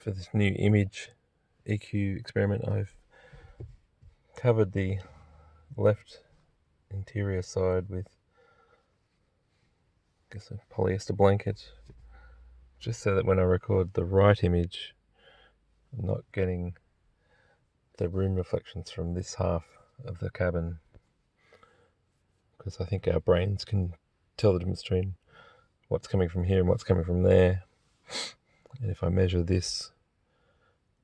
for this new image EQ experiment, I've covered the left interior side with, I guess, a polyester blanket, just so that when I record the right image, I'm not getting the room reflections from this half of the cabin, because I think our brains can tell the difference between what's coming from here and what's coming from there. And if I measure this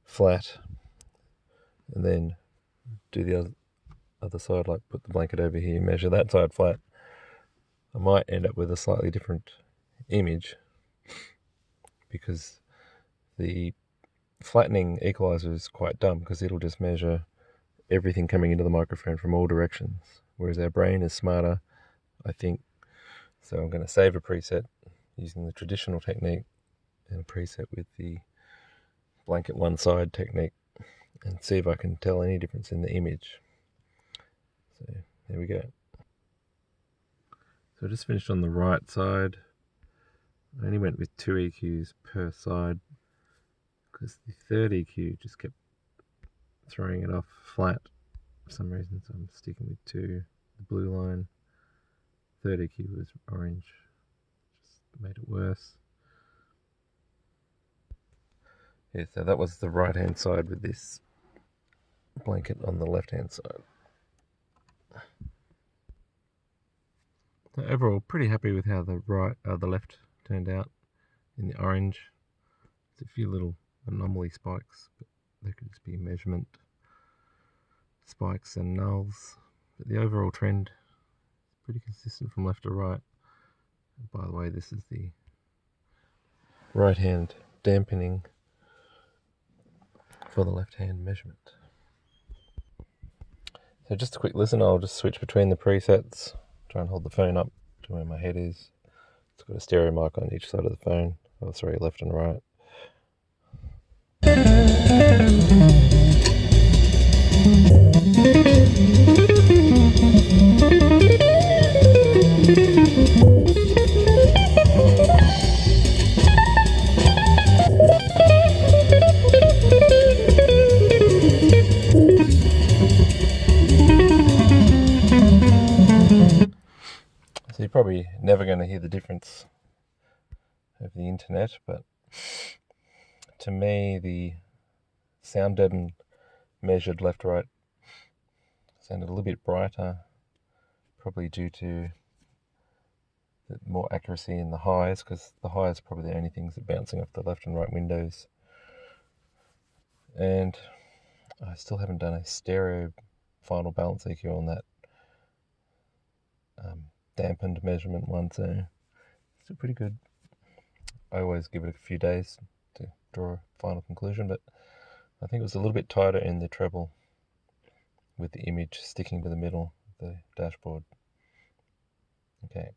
flat and then do the other side, like put the blanket over here, measure that side flat, I might end up with a slightly different image, because the flattening equalizer is quite dumb, because it'll just measure everything coming into the microphone from all directions, whereas our brain is smarter, I think. So I'm going to save a preset using the traditional technique and a preset with the blanket one side technique, and see if I can tell any difference in the image. So there we go. So I just finished on the right side. I only went with 2 EQs per side, because the third EQ just kept throwing it off flat for some reason, so I'm sticking with 2. The blue line, third EQ was orange, just made it worse. Yeah, so that was the right hand side with this blanket on the left hand side. So overall, pretty happy with how the left turned out in the orange. There's a few little anomaly spikes, but they could just be measurement spikes and nulls. But the overall trend is pretty consistent from left to right. And by the way, this is the right hand dampening for the left hand measurement. So just a quick listen, I'll just switch between the presets, try and hold the phone up to where my head is. It's got a stereo mic on each side of the phone, oh sorry, left and right. So you're probably never going to hear the difference over the internet, but to me the sound deadened measured left-right sounded a little bit brighter, probably due to the more accuracy in the highs, because the highs are probably the only things that are bouncing off the left and right windows. And I still haven't done a stereo final balance EQ on that dampened measurement one, so still pretty good. I always give it a few days to draw a final conclusion, but I think it was a little bit tighter in the treble with the image sticking to the middle of the dashboard. Okay.